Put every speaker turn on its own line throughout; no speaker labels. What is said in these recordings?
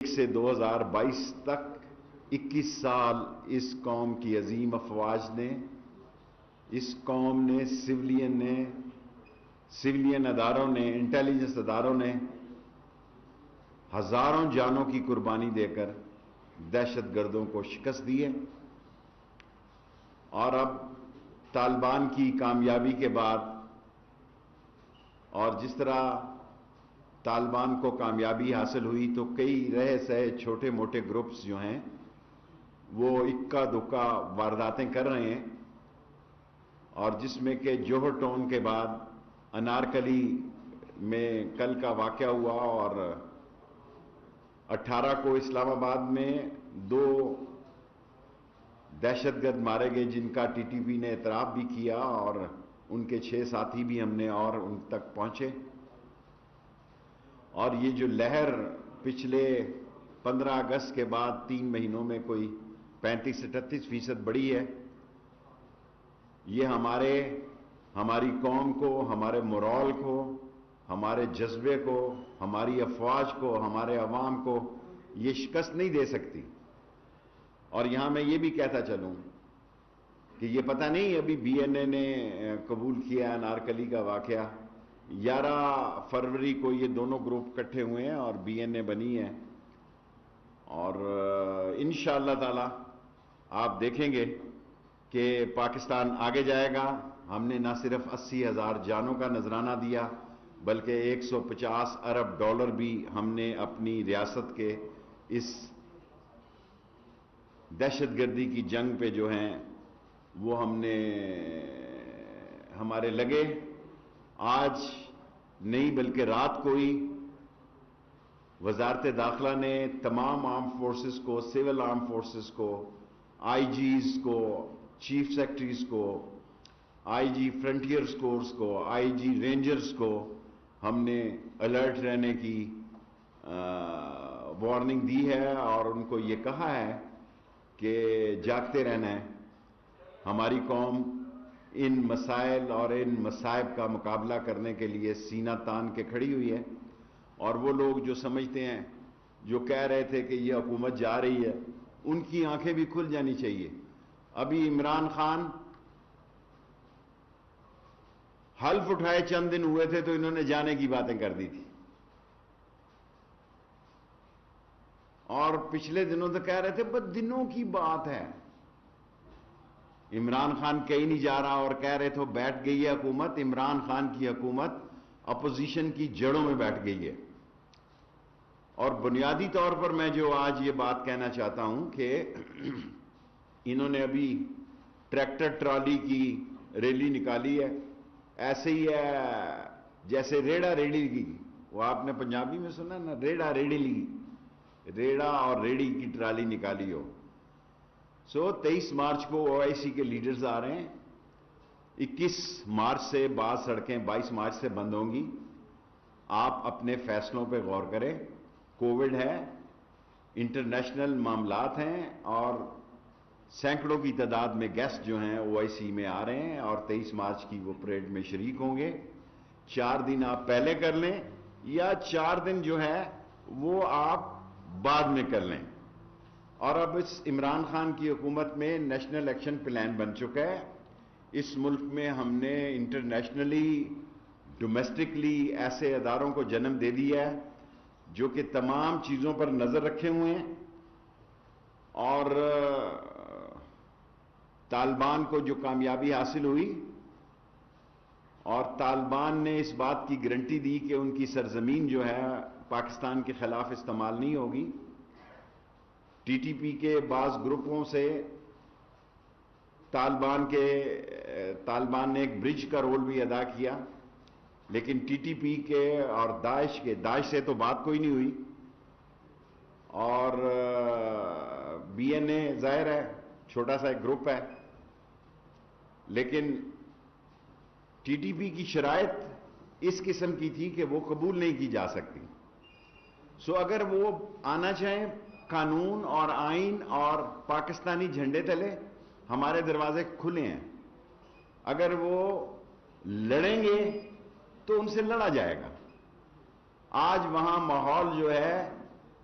سے 2022 تک 21 سال اس قوم کی عظیم افواج نے، اس قوم نے، سویلین اداروں نے، انٹیلیجنس اداروں نے ہزاروں جانوں کی قربانی دے کر دہشت گردوں کو شکست دی ہے۔ اور اب طالبان کی کامیابی کے بعد، اور جس طرح طالبان کو کامیابی حاصل ہوئی تو کئی رہے سہے چھوٹے موٹے گروپس جو ہیں وہ اکا دکا وارداتیں کر رہے ہیں، اور جس میں کہ جوہر ٹاؤن کے بعد انارکلی میں کل کا واقعہ ہوا، اور 18 کو اسلام آباد میں 2 دہشت گرد مارے گئے جن کا ٹی ٹی پی نے اعتراف بھی کیا، اور ان کے 6 ساتھی بھی ہم نے اور ان تک پہنچے۔ اور یہ جو لہر پچھلے 15 اگست کے بعد 3 مہینوں میں کوئی 35-38% بڑھی ہے، یہ ہماری قوم کو، ہمارے مورال کو، ہمارے جذبے کو، ہماری افواج کو، ہمارے عوام کو یہ شکست نہیں دے سکتی۔ اور یہاں میں یہ بھی کہتا چلوں کہ یہ پتہ نہیں، ابھی بی این اے نے قبول کیا انارکلی کا واقعہ، 11 فروری کو یہ دونوں گروپ اکٹھے ہوئے ہیں اور بی این اے بنی ہے، اور انشاءاللہ تعالی آپ دیکھیں گے کہ پاکستان آگے جائے گا۔ ہم نے نہ صرف 80,000 جانوں کا نذرانہ دیا بلکہ $150 ارب بھی ہم نے اپنی ریاست کے اس دہشت گردی کی جنگ پہ جو ہیں وہ ہمارے لگے۔ آج نہیں بلکہ رات کو ہی وزارت داخلہ نے تمام آرم فورسز کو، سول آرم فورسز کو، آئی جیز کو، چیف سیکرٹریز کو، آئی جی فرنٹیئرز کورس کو، آئی جی رینجرز کو ہم نے الرٹ رہنے کی وارننگ دی ہے، اور ان کو یہ کہا ہے کہ جاگتے رہنا ہے۔ ہماری قوم ان مسائل اور ان مصائب کا مقابلہ کرنے کے لیے سینہ تان کے کھڑی ہوئی ہے، اور وہ لوگ جو سمجھتے ہیں، جو کہہ رہے تھے کہ یہ حکومت جا رہی ہے، ان کی آنکھیں بھی کھل جانی چاہیے۔ ابھی عمران خان حلف اٹھائے چند دن ہوئے تھے تو انہوں نے جانے کی باتیں کر دی تھی، اور پچھلے دنوں تو کہہ رہے تھے، بس دنوں کی بات ہے۔ عمران خان کہیں نہیں جا رہا، اور کہہ رہے تھے بیٹھ گئی ہے حکومت، عمران خان کی حکومت اپوزیشن کی جڑوں میں بیٹھ گئی ہے۔ اور بنیادی طور پر میں جو آج یہ بات کہنا چاہتا ہوں کہ انہوں نے ابھی ٹریکٹر ٹرالی کی ریلی نکالی ہے، ایسے ہی ہے جیسے ریڑا ریڑی کی، وہ آپ نے پنجابی میں سنا نا، ریڑا ریڑی لی، ریڑا اور ریڑی کی ٹرالی نکالی ہو۔ 23 مارچ کو او آئی سی کے لیڈرز آ رہے ہیں، 21 مارچ سے بعض سڑکیں 22 مارچ سے بند ہوں گی۔ آپ اپنے فیصلوں پہ غور کریں، کووڈ ہے، انٹرنیشنل معاملات ہیں، اور سینکڑوں کی تعداد میں گیسٹ جو ہیں او آئی سی میں آ رہے ہیں، اور 23 مارچ کی وہ پریڈ میں شریک ہوں گے۔ 4 دن آپ پہلے کر لیں، یا 4 دن جو ہے وہ آپ بعد میں کر لیں۔ اور اب اس عمران خان کی حکومت میں نیشنل ایکشن پلان بن چکا ہے۔ اس ملک میں ہم نے انٹرنیشنلی، ڈومیسٹکلی ایسے اداروں کو جنم دے دیا ہے جو کہ تمام چیزوں پر نظر رکھے ہوئے ہیں، اور طالبان کو جو کامیابی حاصل ہوئی، اور طالبان نے اس بات کی گارنٹی دی کہ ان کی سرزمین جو ہے پاکستان کے خلاف استعمال نہیں ہوگی۔ ٹی ٹی پی کے بعض گروپوں سے طالبان نے ایک برج کا رول بھی ادا کیا، لیکن ٹی ٹی پی کے اور داعش سے تو بات کوئی نہیں ہوئی، اور بی این اے ظاہر ہے چھوٹا سا ایک گروپ ہے، لیکن ٹی ٹی پی کی شرائط اس قسم کی تھی کہ وہ قبول نہیں کی جا سکتی۔ اگر وہ آنا چاہیں قانون اور آئین اور پاکستانی جھنڈے تلے، ہمارے دروازے کھلے ہیں۔ اگر وہ لڑیں گے تو ان سے لڑا جائے گا۔ آج وہاں ماحول جو ہے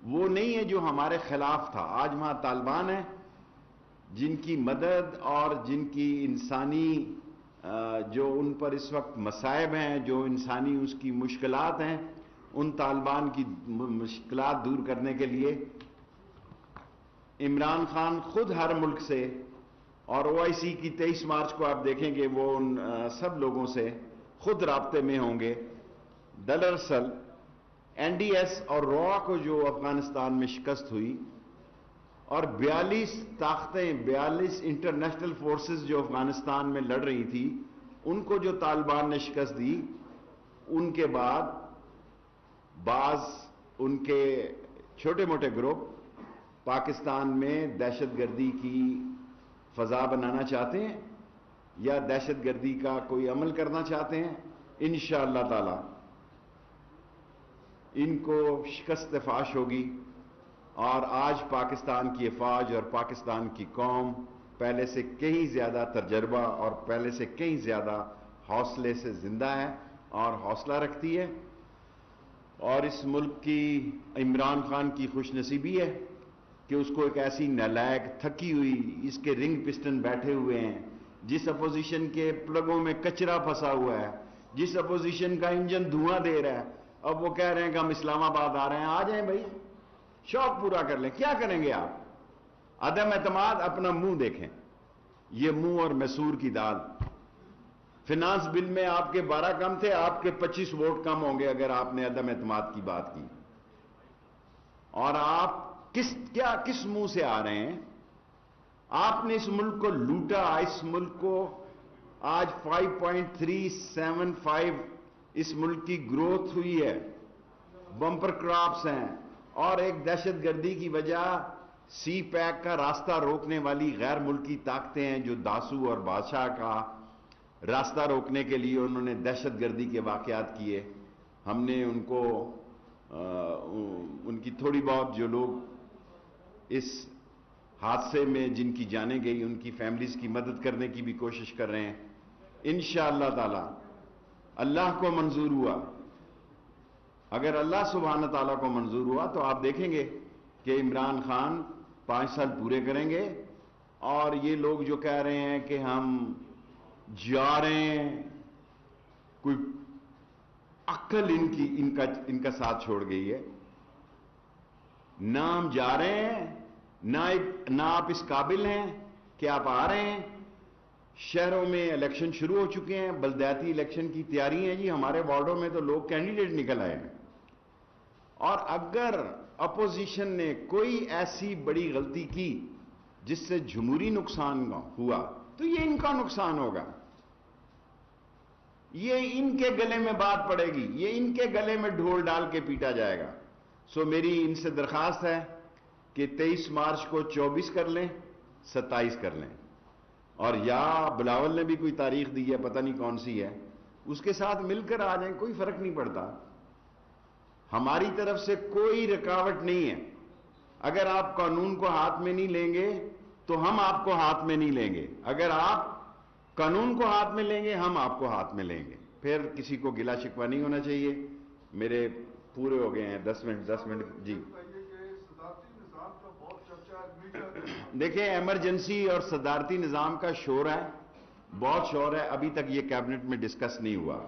وہ نہیں ہے جو ہمارے خلاف تھا. آج وہاں طالبان ہیں جن کی مدد اور جن کی انسانی جو ان پر اس وقت مصائب ہیں, جو انسانی اس کی مشکلات ہیں, ان طالبان کی مشکلات دور کرنے کے لیے عمران خان خود ہر ملک سے, اور OIC کی 23 مارچ کو آپ دیکھیں گے وہ ان سب لوگوں سے خود رابطے میں ہوں گے. دراصل NDS اور ROA کو جو افغانستان میں شکست ہوئی, اور 42 طاقتیں, 42 انٹرنیشنل فورسز جو افغانستان میں لڑ رہی تھی, ان کو جو طالبان نے شکست دی, ان کے بعد بعض ان کے چھوٹے موٹے گروپ پاکستان میں دہشت گردی کی فضا بنانا چاہتے ہیں یا دہشت گردی کا کوئی عمل کرنا چاہتے ہیں. انشاءاللہ تعالی ان کو شکست فاش ہوگی, اور آج پاکستان کی افواج اور پاکستان کی قوم پہلے سے کہیں زیادہ تجربہ اور پہلے سے کہیں زیادہ حوصلے سے زندہ ہے اور حوصلہ رکھتی ہے. اور اس ملک کی عمران خان کی خوش نصیبی ہے کہ اس کو ایک ایسی نالائق, تھکی ہوئی, اس کے رنگ پسٹن بیٹھے ہوئے ہیں, جس اپوزیشن کے پلگوں میں کچرا پھنسا ہوا ہے, جس اپوزیشن کا انجن دھواں دے رہا ہے, اب وہ کہہ رہے ہیں کہ ہم اسلام آباد آ رہے ہیں. آ جائیں بھائی, شوق پورا کر لیں. کیا کریں گے آپ؟ عدم اعتماد, اپنا منہ دیکھیں. یہ منہ اور مسور کی دال. فنانس بل میں آپ کے 12 کم تھے, آپ کے 25 ووٹ کم ہوں گے اگر آپ نے عدم اعتماد کی بات کی. اور آپ کس منہ سے آ رہے ہیں؟ آپ نے اس ملک کو لوٹا. اس ملک کو آج 5.375 اس ملک کی گروتھ ہوئی ہے, بمپر کراپس ہیں, اور ایک دہشت گردی کی وجہ سی پیک کا راستہ روکنے والی غیر ملکی طاقتیں ہیں جو داسو اور بادشاہ کا راستہ روکنے کے لیے انہوں نے دہشت گردی کے واقعات کیے. ہم نے ان کو ان کی تھوڑی بہت جو لوگ اس حادثے میں جن کی جانیں گئی ان کی فیملیز کی مدد کرنے کی بھی کوشش کر رہے ہیں. انشاءاللہ تعالی اللہ کو منظور ہوا, اگر اللہ سبحانہ تعالیٰ کو منظور ہوا تو آپ دیکھیں گے کہ عمران خان 5 سال پورے کریں گے. اور یہ لوگ جو کہہ رہے ہیں کہ ہم جا رہے ہیں, کوئی عقل ان کا ساتھ چھوڑ گئی ہے. نہ ہم جا رہے ہیں, نہ آپ اس قابل ہیں کہ آپ آ رہے ہیں. شہروں میں الیکشن شروع ہو چکے ہیں, بلدیاتی الیکشن کی تیاری ہے جی. ہمارے وارڈوں میں تو لوگ کینڈیڈیٹ نکل آئے ہیں. اور اگر اپوزیشن نے کوئی ایسی بڑی غلطی کی جس سے جمہوری نقصان ہوا تو یہ ان کا نقصان ہوگا, یہ ان کے گلے میں بات پڑے گی, یہ ان کے گلے میں ڈھول ڈال کے پیٹا جائے گا. سو میری ان سے درخواست ہے کہ 23 مارچ کو 24 کر لیں, 27 کر لیں, اور یا بلاول نے بھی کوئی تاریخ دی ہے, پتہ نہیں کون سی ہے, اس کے ساتھ مل کر آ جائیں, کوئی فرق نہیں پڑتا. ہماری طرف سے کوئی رکاوٹ نہیں ہے. اگر آپ قانون کو ہاتھ میں نہیں لیں گے تو ہم آپ کو ہاتھ میں نہیں لیں گے. اگر آپ قانون کو ہاتھ میں لیں گے ہم آپ کو ہاتھ میں لیں گے. پھر کسی کو گلا شکوہ نہیں ہونا چاہیے. میرے پورے ہو گئے ہیں 10 منٹ جی. دیکھیں, ایمرجنسی اور صدارتی نظام کا شور ہے, بہت شور ہے. ابھی تک یہ کیبنٹ میں ڈسکس نہیں ہوا.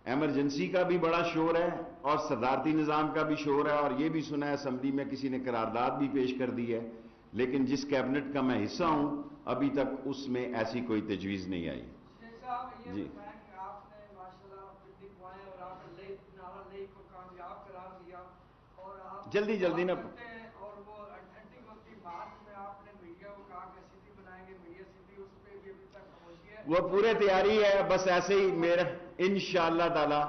ایمرجنسی کا بھی بڑا شور ہے اور صدارتی نظام کا بھی شور ہے, اور یہ بھی سنا ہے اسمبلی میں کسی نے قرارداد بھی پیش کر دی ہے, لیکن جس کیبنٹ کا میں حصہ ہوں ابھی تک اس میں ایسی کوئی تجویز نہیں آئی. جی جلدی نا. وہ پورے تیاری ہے, بس ایسے ہی میرا انشاءاللہ تعالی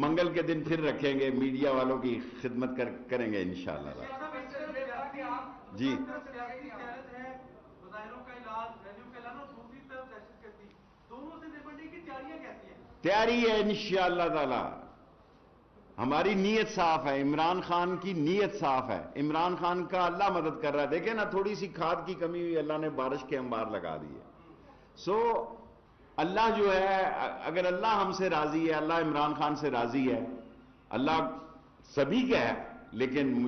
منگل کے دن پھر رکھیں گے, میڈیا والوں کی خدمت کریں گے انشاءاللہ تعالی. جی تیاری ہے انشاءاللہ تعالی. ہماری نیت صاف ہے, عمران خان کی نیت صاف ہے, عمران خان کا اللہ مدد کر رہا ہے. دیکھیں نا, تھوڑی سی کھاد کی کمی ہوئی, اللہ نے بارش کے انبار لگا دیے. سو اللہ جو ہے, اگر اللہ ہم سے راضی ہے, اللہ عمران خان سے راضی ہے, اللہ سبھی کا ہے, لیکن مجھے